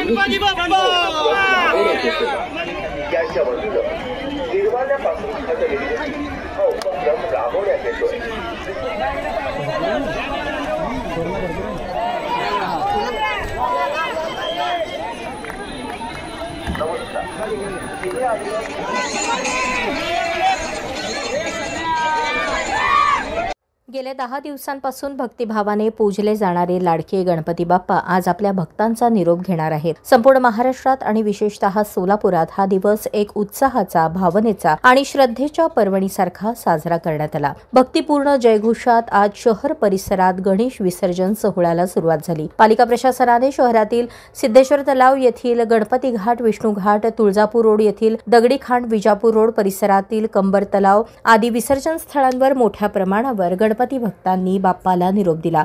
गणपती बाप्पा यांच्या वतीनं निर्वाण्यापासून खतलेली हा उपक्रम राबवण्यात येतोय। गेल्या 10 दिवसांपासून भक्तिभावाने पूजले जाणारे लाडके गणपती बाप्पा आज आपल्या भक्तांचा निरोप घेणार आहेत। संपूर्ण महाराष्ट्रात आणि विशेषतः सोलापुरात हा दिवस एक उत्साहाचा, भावनेचा आणि श्रद्धेच्या पर्वणीसारखा साजरा करण्यात आला। भक्तिपूर्ण जयघोषात आज शहर परिसरात गणेश विसर्जन सोहळ्याला सुरुवात झाली। पालिका प्रशासनाने शहरातील सिद्धेश्वर तलाव येथील गणपती घाट, विष्णू घाट, तुळजापूर रोड येथील दगडी खांड, विजापूर रोड परिसरातील कंबर तलाव आदी विसर्जन स्थळांवर मोठ्या प्रमाणावर गणपती भक्तांनी बाप्पाला निरोप दिला।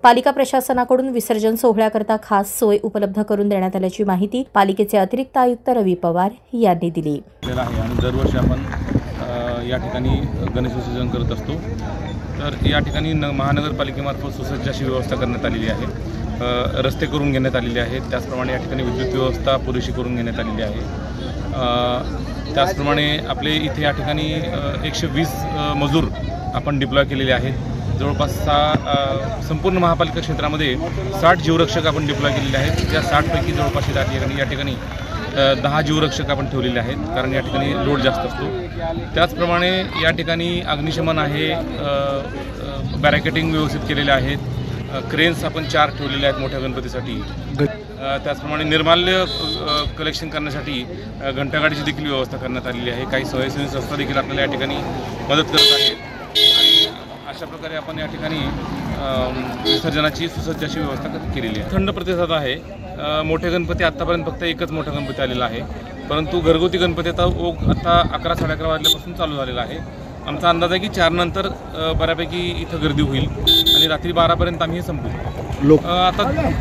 पालिका प्रशासनाकडून विसर्जन सोहळ्याकरता खास सोय उपलब्ध करून देण्यात आल्याची माहिती पालिकेचे अतिरिक्त आयुक्त रवी पवार यांनी दिली. आणि दरवर्षी आपण या ठिकाणी गणेश विसर्जन करत असतो. तर या ठिकाणी महानगरपालिकेमार्फत सुसज्ज अशी व्यवस्था करण्यात आलेली आहे. रस्ते करून घेण्यात आलेले आहेत. त्याचप्रमाणे या ठिकाणी विद्युत व्यवस्था पुरेशी करून घेण्यात आलेली आहे. त्याचप्रमाणे आपले इथे या ठिकाणी 120 मजूर आपण डिप्लॉय केलेले आहेत. जवळपास संपूर्ण महापालिका क्षेत्रामध्ये 60 जीवरक्षक आपण डिप्लॉय केलेले आहेत. त्या 60पैकी जवळपास या ठिकाणी 10 जीवरक्षक आपण ठेवलेले आहेत, कारण या ठिकाणी लोड जास्त असतो. त्याचप्रमाणे या ठिकाणी अग्निशमन आहे, बॅरिकेडिंग व्यवस्थित केलेले आहेत, क्रेन्स आपण 4 ठेवलेले आहेत मोठ्या गणपतीसाठी. त्याचप्रमाणे निर्माल्य कलेक्शन करण्यासाठी घंटागाडीची देखील व्यवस्था करण्यात आलेली आहे. काही स्वयंसेवी संस्था देखील आपल्याला या ठिकाणी मदत करत आहेत. आणि अशा प्रकारे आपण या ठिकाणी विसर्जनाची सुसज्ज अशी व्यवस्था केलेली आहे. थंड प्रतिसाद आहे. मोठे गणपती आत्तापर्यंत फक्त एकच मोठा गणपती आलेला आहे, परंतु घरगुती गणपती आता 11-11:30 वाजल्यापासून चालू झालेला आहे. आमचा अंदाज आहे की 4 नंतर बऱ्यापैकी इथं गर्दी होईल आणि रात्री 12पर्यंत आम्ही हे संपवू. आता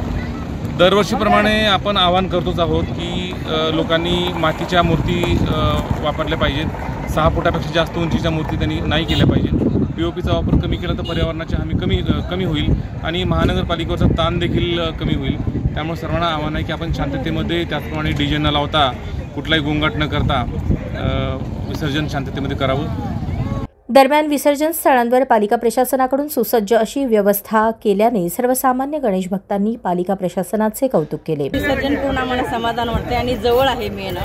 दरवर्षीप्रमाणे आपण आवाहन करतोच आहोत की लोकांनी मातीच्या मूर्ती वापरल्या पाहिजेत. 6 फुटापेक्षा जास्त उंचीच्या मूर्ती त्यांनी नाही केल्या पाहिजेत. POPचा वापर कमी केला तर पर्यावरणाची हमी कमी होईल आणि महानगरपालिकेचा ताण देखील कमी होईल. त्यामुळे सर्वांना आव्हान आहे की आपण शांततेमध्ये, त्याचप्रमाणे DJ न लावता, कुठलाही गोंगाट न करता विसर्जन शांततेमध्ये करावं. दरम्यान विसर्जन स्थळांवर पालिका प्रशासनाकडून सुसज्ज अशी व्यवस्था केल्याने सर्वसामान्य गणेश भक्तांनी पालिका प्रशासनाचे कौतुक केले. विसर्जन करून आम्हाला समाधान वाटते आणि जवळ आहे मेन.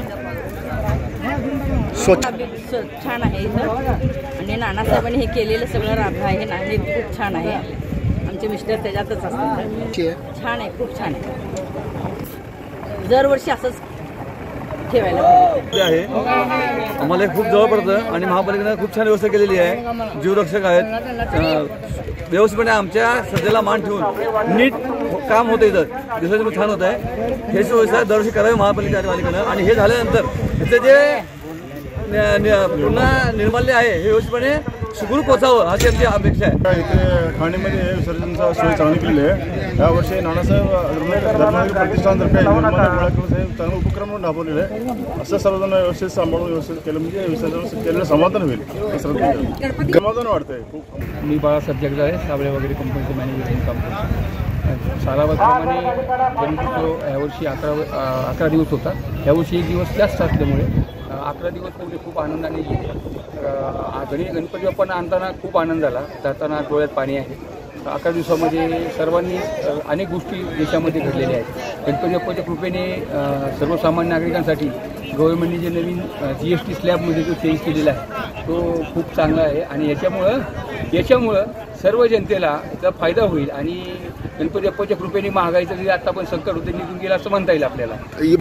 छान आहे इथं आणि नानासाहेबांनी हे केलेलं सगळं राब आहे ना, हे खूप छान आहे. आमचे मिस्टर त्याच्यातच असतात. छान आहे, खूप छान आहे. दरवर्षी असंच ठेवायला आहे. आम्हाला खूप जवळ पडतं आणि महापालिकेनं खूप छान व्यवस्था केलेली आहे. जीवरक्षक आहेत. व्यवस्थितपणे आमच्या सध्याला मान ठेवून नीट काम होतं. इथं दिवसाची छान होत आहे. हे व्यवस्था दरवर्षी करावी महापालिकेनं. आणि हे झाल्यानंतर इथं जे पुन्हा निर्माल्य आहे हे व्यवस्थितपणे सुखरूप पोचावं अशी आमची अपेक्षा आहे. इथे ठाणेमध्ये विसर्जनचा सोय चांगली केली आहे. यावर्षी नानासाहेब धर्मवीर प्रतिष्ठानतर्फे साहेब चांगला उपक्रम राबवलेला आहे. असं सर्वजण व्यवस्थित सांभाळून व्यवस्थित केलं म्हणजे विसर्जन केलेलं समाधान होईल. समाधान वाटतंय खूप. मी बाळासाहेब जगदाळे, साबळे वगैरे कंपनीचं मॅनेजर म्हणून काम करतो. सालाबादप्रमाणे गणपती यावर्षी 11 दिवस होता. यावर्षी 1 दिवस जास्त असल्यामुळे 11 दिवस म्हणजे खूप आनंदाने गेले. गणपती बाप्पांना आणताना खूप आनंद झाला. जाताना डोळ्यात पाणी आहे. 11 दिवसामध्ये सर्वांनी अनेक गोष्टी देशामध्ये घडलेल्या आहेत. गणपती बाप्पाच्या कृपेने सर्वसामान्य नागरिकांसाठी गव्हर्नमेंटने जे नवीन GST स्लॅबमध्ये जो चेंज केलेला आहे तो खूप चांगला आहे. आणि याच्यामुळं सर्व जनतेला त्याचा फायदा होईल. आणि गणपती बाप्पाच्या कृपेने महागाईचं जे आता पण संकट होते निघून गेलं असं म्हणता येईल आपल्याला.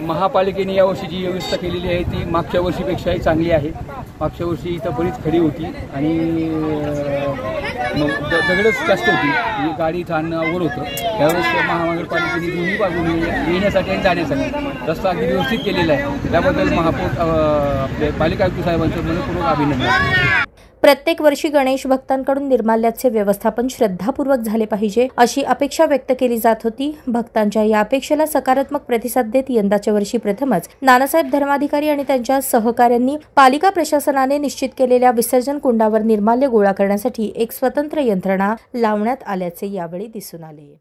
महापालिकेने यावर्षी जी व्यवस्था केलेली आहे ती मागच्या वर्षीपेक्षाही चांगली आहे. मागच्या वर्षी इथं बरीच खडी होती आणि दगडच जास्त होती, म्हणजे गाडी इथं आणणं अवघड होतं. यावेळेस महानगरपालिकेने दोन्ही बाजूने येण्यासाठी आणि जाण्यासाठी रस्ता अगदी व्यवस्थित केलेला आहे. त्याबद्दल महापौर आपले पालिका आयुक्त साहेबांचं मनपूर्वक अभिनंदन. प्रत्येक वर्षी गणेश भक्तांकडून निर्माल्याचे व्यवस्थापन श्रद्धापूर्वक झाले पाहिजे अशी अपेक्षा व्यक्त केली जात होती. भक्तांच्या या अपेक्षेला सकारात्मक प्रतिसाद देत यंदाच्या वर्षी प्रथमच नानासाहेब धर्माधिकारी आणि त्यांच्या सहकाऱ्यांनी पालिका प्रशासनाने निश्चित केलेल्या विसर्जन कुंडावर निर्माल्य गोळा करण्यासाठी एक स्वतंत्र यंत्रणा लावण्यात आल्याचे यावेळी दिसून आले.